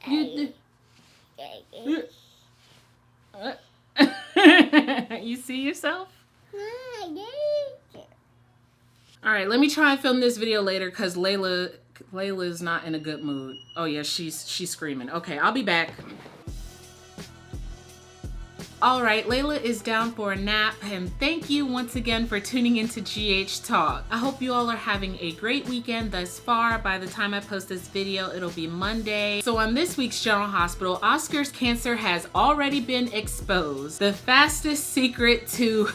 You see yourself? All right, let me try and film this video later because Layla is not in a good mood. Oh yeah, she's screaming. Okay, I'll be back. All right, Layla is down for a nap, and thank you once again for tuning into GH Talk. I hope you all are having a great weekend thus far. By the time I post this video, it'll be Monday. So on this week's General Hospital, Oscar's cancer has already been exposed. The fastest secret to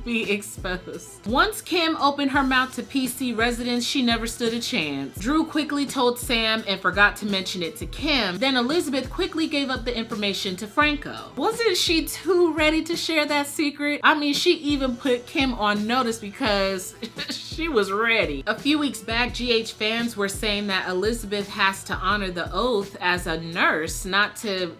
be exposed. Once Kim opened her mouth to PC residents, she never stood a chance. Drew quickly told Sam and forgot to mention it to Kim. Then Elizabeth quickly gave up the information to Franco. Wasn't she too ready to share that secret? I mean, she even put Kim on notice because she was ready. A few weeks back, GH fans were saying that Elizabeth has to honor the oath as a nurse, not to,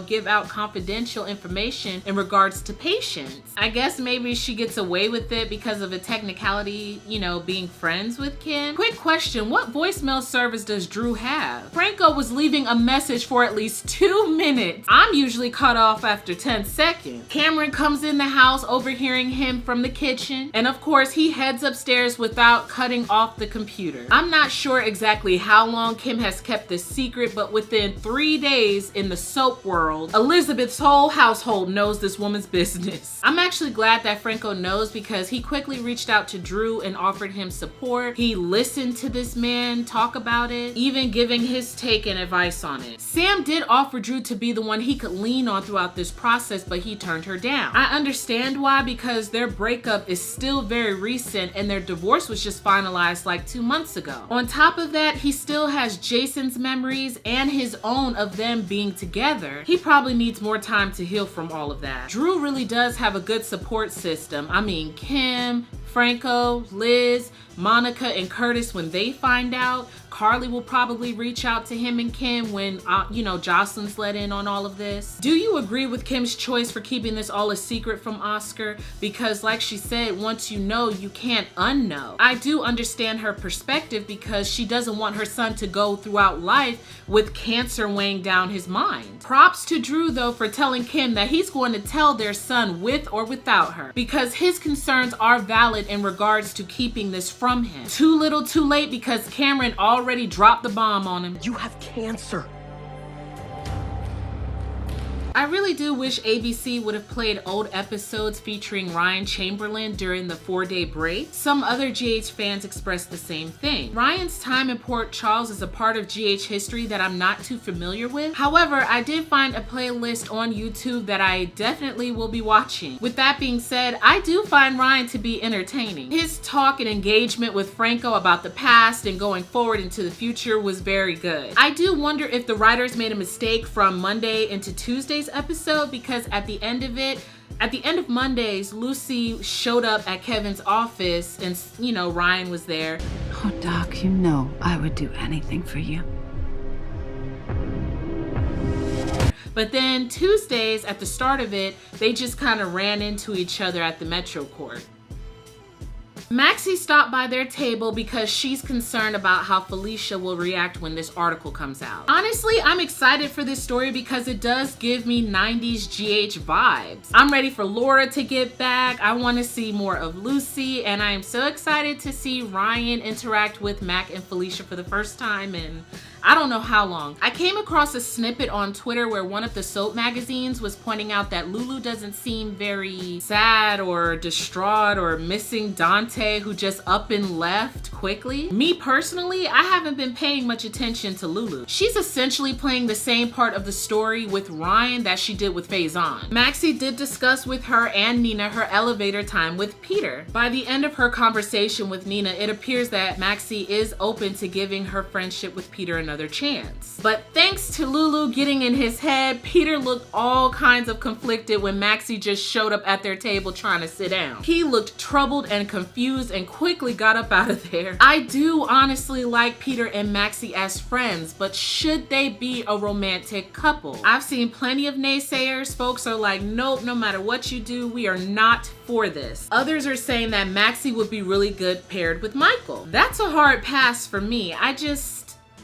give out confidential information in regards to patients. I guess maybe she gets away with it because of a technicality, being friends with Kim. Quick question, what voicemail service does Drew have? Franco was leaving a message for at least 2 minutes. I'm usually cut off after 10 seconds. Cameron comes in the house overhearing him from the kitchen, and of course he heads upstairs without cutting off the computer. I'm not sure exactly how long Kim has kept this secret, but within 3 days in the soap world, Elizabeth's whole household knows this woman's business. I'm actually glad that Franco knows because he quickly reached out to Drew and offered him support. He listened to this man talk about it, even giving his take and advice on it. Sam did offer Drew to be the one he could lean on throughout this process, but he turned her down. I understand why, because their breakup is still very recent and their divorce was just finalized like 2 months ago. On top of that, he still has Jason's memories and his own of them being together. He probably needs more time to heal from all of that. Drew really does have a good support system. I mean, Kim, Franco, Liz, Monica, and Curtis, when they find out, Carly will probably reach out to him and Kim when, Jocelyn's let in on all of this. Do you agree with Kim's choice for keeping this all a secret from Oscar? Because like she said, once you know, you can't unknow. I do understand her perspective because she doesn't want her son to go throughout life with cancer weighing down his mind. Props to Drew though for telling Kim that he's going to tell their son with or without her, because his concerns are valid in regards to keeping this from him. Too little too late, because Cameron already dropped the bomb on him. You have cancer. I really do wish ABC would have played old episodes featuring Ryan Chamberlain during the 4-day break. Some other GH fans expressed the same thing. Ryan's time in Port Charles is a part of GH history that I'm not too familiar with. However, I did find a playlist on YouTube that I definitely will be watching. With that being said, I do find Ryan to be entertaining. His talk and engagement with Franco about the past and going forward into the future was very good. I do wonder if the writers made a mistake from Monday into Tuesday's episode, because at the end of Mondays, Lucy showed up at Kevin's office and, Ryan was there. Oh, Doc, I would do anything for you. But then Tuesdays, at the start of it, they just kind of ran into each other at the Metro Court. Maxie stopped by their table because she's concerned about how Felicia will react when this article comes out. Honestly, I'm excited for this story because it does give me 90s GH vibes. I'm ready for Laura to get back. I want to see more of Lucy, and I am so excited to see Ryan interact with Mac and Felicia for the first time in I don't know how long. I came across a snippet on Twitter where one of the soap magazines was pointing out that Lulu doesn't seem very sad or distraught or missing Dante, who just up and left quickly. Me personally, I haven't been paying much attention to Lulu. She's essentially playing the same part of the story with Ryan that she did with Faison. Maxie did discuss with her and Nina her elevator time with Peter. By the end of her conversation with Nina, it appears that Maxie is open to giving her friendship with Peter another chance. But thanks to Lulu getting in his head, Peter looked all kinds of conflicted when Maxie just showed up at their table trying to sit down. He looked troubled and confused and quickly got up out of there. I do honestly like Peter and Maxie as friends, but should they be a romantic couple? I've seen plenty of naysayers. Folks are like, nope, no matter what you do, we are not for this. Others are saying that Maxie would be really good paired with Michael. That's a hard pass for me.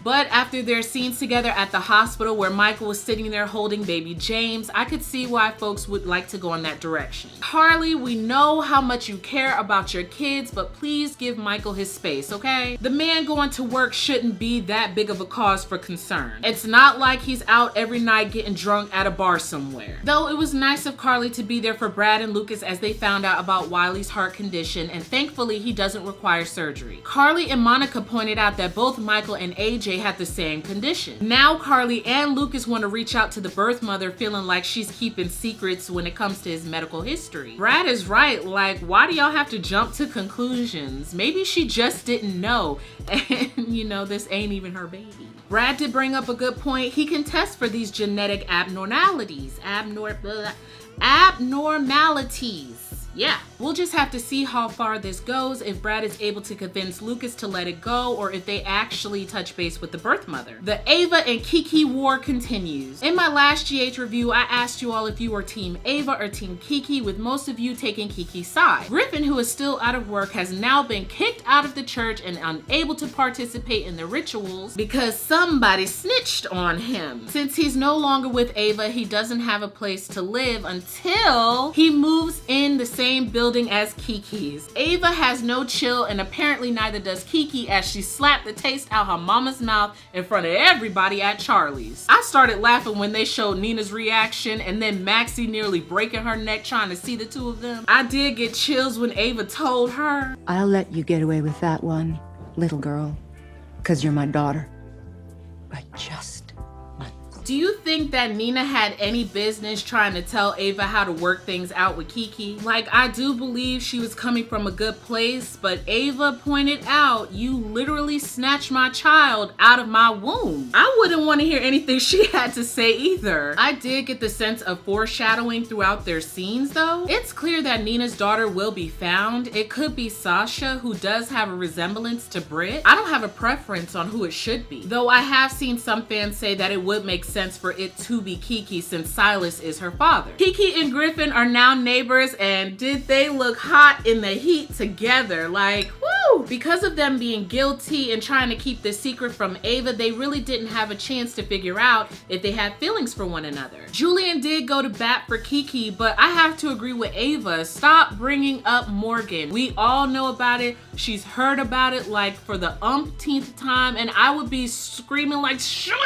But after their scenes together at the hospital where Michael was sitting there holding baby James, I could see why folks would like to go in that direction. Carly, we know how much you care about your kids, but please give Michael his space, okay? The man going to work shouldn't be that big of a cause for concern. It's not like he's out every night getting drunk at a bar somewhere. Though it was nice of Carly to be there for Brad and Lucas as they found out about Wiley's heart condition, and thankfully he doesn't require surgery. Carly and Monica pointed out that both Michael and AJ had the same condition. Now Carly and Lucas want to reach out to the birth mother, feeling like she's keeping secrets when it comes to his medical history. Brad is right, like, why do y'all have to jump to conclusions? Maybe she just didn't know, and you know, this ain't even her baby. Brad did bring up a good point. He can test for these genetic abnormalities. Abnormalities. Yeah, we'll just have to see how far this goes, if Brad is able to convince Lucas to let it go, or if they actually touch base with the birth mother. The Ava and Kiki war continues. In my last GH review, I asked you all if you were Team Ava or Team Kiki, with most of you taking Kiki's side. Griffin, who is still out of work, has now been kicked out of the church and unable to participate in the rituals because somebody snitched on him. Since he's no longer with Ava, he doesn't have a place to live until he moves in the same building as Kiki's. Ava has no chill, and apparently neither does Kiki, as she slapped the taste out her mama's mouth in front of everybody at Charlie's. I started laughing when they showed Nina's reaction, and then Maxie nearly breaking her neck trying to see the two of them. I did get chills when Ava told her, I'll let you get away with that one, little girl, 'cause you're my daughter. But just once. do you think that Nina had any business trying to tell Ava how to work things out with Kiki? Like, I do believe she was coming from a good place, but Ava pointed out, you literally snatched my child out of my womb. I wouldn't want to hear anything she had to say either. I did get the sense of foreshadowing throughout their scenes though. It's clear that Nina's daughter will be found. It could be Sasha, who does have a resemblance to Britt. I don't have a preference on who it should be, though I have seen some fans say that it would make sense for it to be Kiki since Silas is her father. Kiki and Griffin are now neighbors, and did they look hot in the heat together? Like, woo! Because of them being guilty and trying to keep the secret from Ava, they really didn't have a chance to figure out if they had feelings for one another. Julian did go to bat for Kiki, but I have to agree with Ava. Stop bringing up Morgan. We all know about it. She's heard about it like for the umpteenth time, and I would be screaming like, shut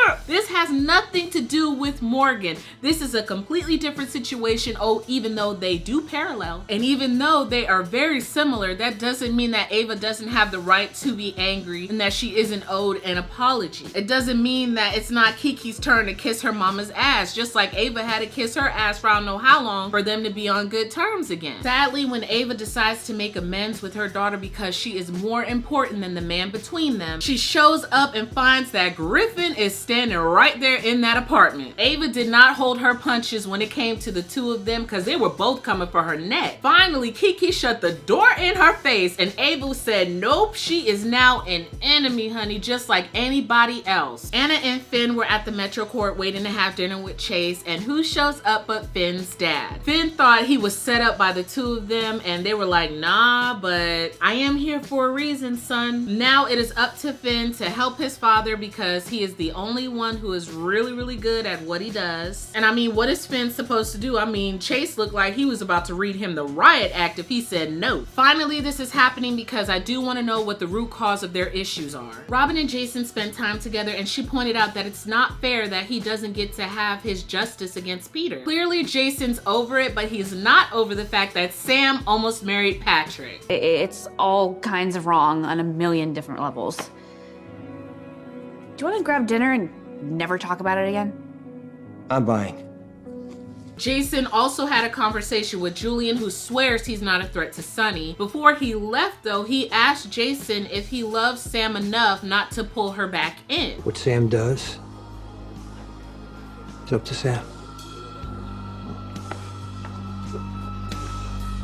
up! This has nothing to do with Morgan. This is a completely different situation. Oh, even though they do parallel, and even though they are very similar, that doesn't mean that Ava doesn't have the right to be angry and that she isn't owed an apology. It doesn't mean that it's not Kiki's turn to kiss her mama's ass, just like Ava had to kiss her ass for I don't know how long for them to be on good terms again. Sadly, when Ava decides to make amends with her daughter because she is more important than the man between them, she shows up and finds that Griffin is standing right there in that apartment. Ava did not hold her punches when it came to the two of them because they were both coming for her neck. Finally, Kiki shut the door in her face, and Ava said, nope, she is now an enemy, honey, just like anybody else. Anna and Finn were at the Metro Court waiting to have dinner with Chase, and who shows up but Finn's dad? Finn thought he was set up by the two of them, and they were like, nah, but I am here for a reason, son. Now it is up to Finn to help his father because he is the only one who is really good at what he does. And I mean, what is Finn supposed to do? I mean, Chase looked like he was about to read him the riot act if he said no. Finally, this is happening because I do want to know what the root cause of their issues are. Robin and Jason spent time together, and she pointed out that it's not fair that he doesn't get to have his justice against Peter. Clearly, Jason's over it, but he's not over the fact that Sam almost married Patrick. It's all kinds of wrong on a million different levels. Do you want to grab dinner and never talk about it again? I'm buying. Jason also had a conversation with Julian, who swears he's not a threat to Sunny. Before he left though, he asked Jason if he loves Sam enough not to pull her back in. What Sam does, it's up to Sam.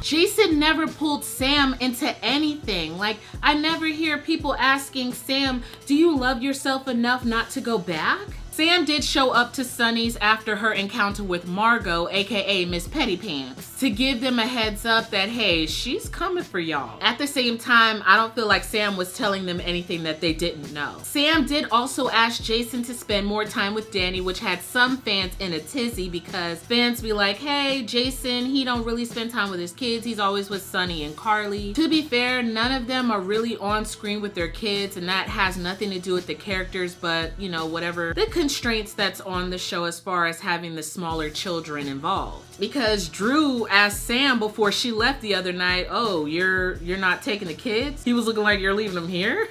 Jason never pulled Sam into anything. Like, I never hear people asking Sam, do you love yourself enough not to go back? Sam did show up to Sunny's after her encounter with Margot, aka Miss Pettypants, to give them a heads up that, hey, she's coming for y'all. At the same time, I don't feel like Sam was telling them anything that they didn't know. Sam did also ask Jason to spend more time with Danny, which had some fans in a tizzy because fans be like, hey, Jason, he don't really spend time with his kids. He's always with Sunny and Carly. To be fair, none of them are really on screen with their kids, and that has nothing to do with the characters, but you know, whatever the constraints that's on the show as far as having the smaller children involved. Because Drew asked Sam before she left the other night, oh, you're not taking the kids? He was looking like you're leaving them here?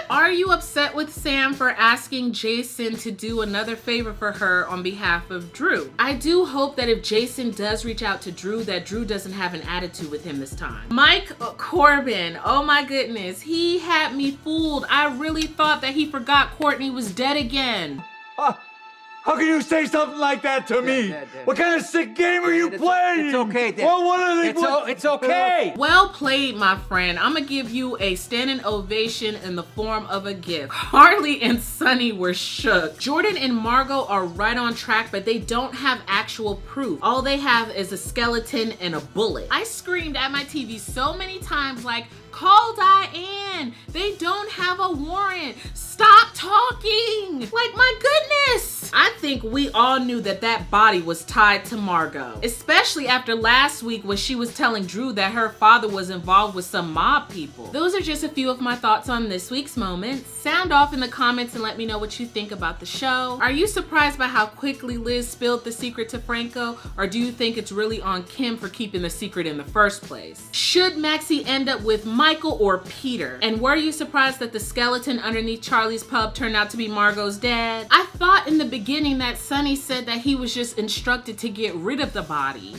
Are you upset with Sam for asking Jason to do another favor for her on behalf of Drew? I do hope that if Jason does reach out to Drew, that Drew doesn't have an attitude with him this time. Mike Corbin, oh my goodness, he had me fooled. I really thought that he forgot Courtney was dead again. How can you say something like that to me? Dad. What kind of sick game are you playing? It's okay, Dad. Well, what are they? It's okay. Well played, my friend. I'm gonna give you a standing ovation in the form of a gift. Harley and Sunny were shook. Jordan and Margot are right on track, but they don't have actual proof. All they have is a skeleton and a bullet. I screamed at my TV so many times like, call Diane. They don't have a warrant. Stop talking. Like, my goodness. I think we all knew that that body was tied to Margot, especially after last week when she was telling Drew that her father was involved with some mob people. Those are just a few of my thoughts on this week's moments. Sound off in the comments and let me know what you think about the show. Are you surprised by how quickly Liz spilled the secret to Franco, or do you think it's really on Kim for keeping the secret in the first place? Should Maxie end up with Michael or Peter? And were you surprised that the skeleton underneath Charlie's pub turned out to be Margot's dad? I thought in the beginning that Sunny said that he was just instructed to get rid of the body.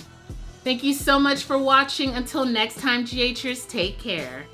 Thank you so much for watching. Until next time, GHers, take care.